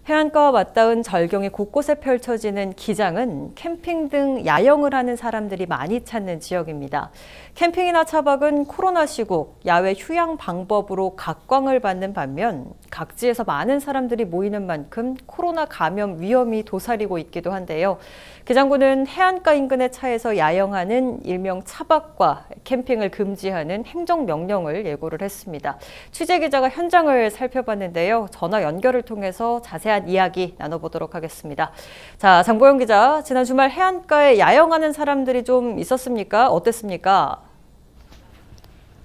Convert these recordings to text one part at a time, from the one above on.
해안가와 맞닿은 절경이 곳곳에 펼쳐지는 기장은 캠핑 등 야영을 하는 사람들이 많이 찾는 지역입니다. 캠핑이나 차박은 코로나 시국 야외 휴양 방법으로 각광을 받는 반면 각지에서 많은 사람들이 모이는 만큼 코로나 감염 위험이 도사리고 있기도 한데요. 기장군은 해안가 인근의 차에서 야영하는 일명 차박과 캠핑을 금지하는 행정명령을 예고를 했습니다. 취재기자가 현장을 살펴봤는데요. 전화 연결을 통해서 자세한 이야기 나눠보도록 하겠습니다. 자, 장보영 기자, 지난 주말 해안가에 야영하는 사람들이 좀 있었습니까? 어땠습니까?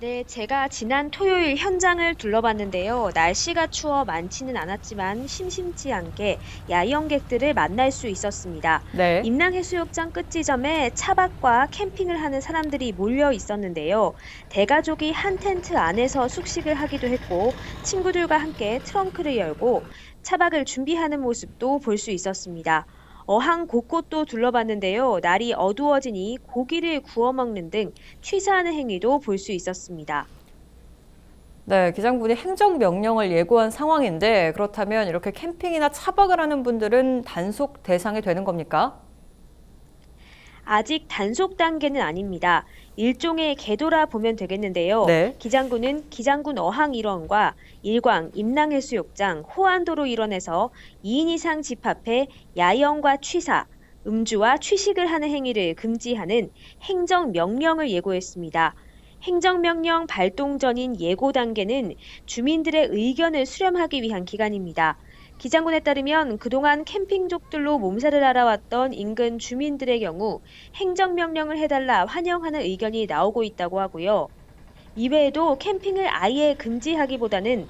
네, 제가 지난 토요일 현장을 둘러봤는데요. 날씨가 추워 많지는 않았지만 심심치 않게 야영객들을 만날 수 있었습니다. 네. 임랑해수욕장 끝지점에 차박과 캠핑을 하는 사람들이 몰려 있었는데요. 대가족이 한 텐트 안에서 숙식을 하기도 했고 친구들과 함께 트렁크를 열고 차박을 준비하는 모습도 볼 수 있었습니다. 어항 곳곳도 둘러봤는데요. 날이 어두워지니 고기를 구워 먹는 등 취사하는 행위도 볼 수 있었습니다. 네, 기장군이 행정명령을 예고한 상황인데 그렇다면 이렇게 캠핑이나 차박을 하는 분들은 단속 대상이 되는 겁니까? 아직 단속 단계는 아닙니다. 일종의 궤도라 보면 되겠는데요. 네. 기장군은 기장군 어항 일원과 일광, 임랑해수욕장, 호안도로 일원에서 2인 이상 집합해 야영과 취사, 음주와 취식을 하는 행위를 금지하는 행정명령을 예고했습니다. 행정명령 발동 전인 예고 단계는 주민들의 의견을 수렴하기 위한 기간입니다. 기장군에 따르면 그동안 캠핑족들로 몸살을 앓아왔던 인근 주민들의 경우 행정명령을 해달라 환영하는 의견이 나오고 있다고 하고요. 이외에도 캠핑을 아예 금지하기보다는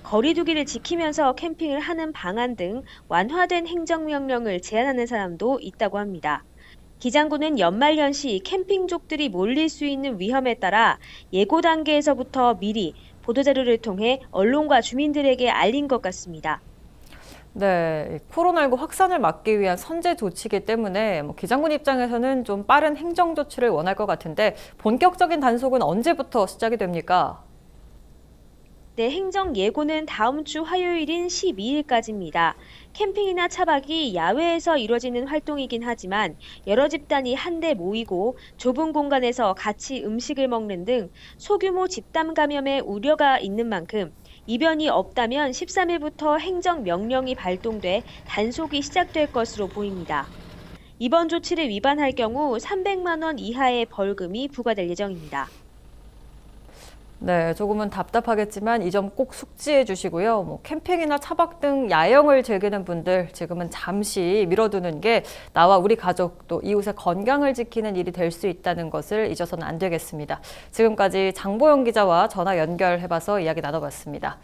거리두기를 지키면서 캠핑을 하는 방안 등 완화된 행정명령을 제안하는 사람도 있다고 합니다. 기장군은 연말연시 캠핑족들이 몰릴 수 있는 위험에 따라 예고 단계에서부터 미리 보도자료를 통해 언론과 주민들에게 알린 것 같습니다. 네, 코로나19 확산을 막기 위한 선제 조치이기 때문에 기장군 입장에서는 좀 빠른 행정 조치를 원할 것 같은데 본격적인 단속은 언제부터 시작이 됩니까? 네, 행정 예고는 다음 주 화요일인 12일까지입니다. 캠핑이나 차박이 야외에서 이루어지는 활동이긴 하지만 여러 집단이 한데 모이고 좁은 공간에서 같이 음식을 먹는 등 소규모 집단 감염의 우려가 있는 만큼 이변이 없다면 13일부터 행정명령이 발동돼 단속이 시작될 것으로 보입니다. 이번 조치를 위반할 경우 300만 원 이하의 벌금이 부과될 예정입니다. 네, 조금은 답답하겠지만 이 점 꼭 숙지해 주시고요. 캠핑이나 차박 등 야영을 즐기는 분들 지금은 잠시 미뤄두는 게 나와 우리 가족 또 이웃의 건강을 지키는 일이 될 수 있다는 것을 잊어서는 안 되겠습니다. 지금까지 장보영 기자와 전화 연결해봐서 이야기 나눠봤습니다.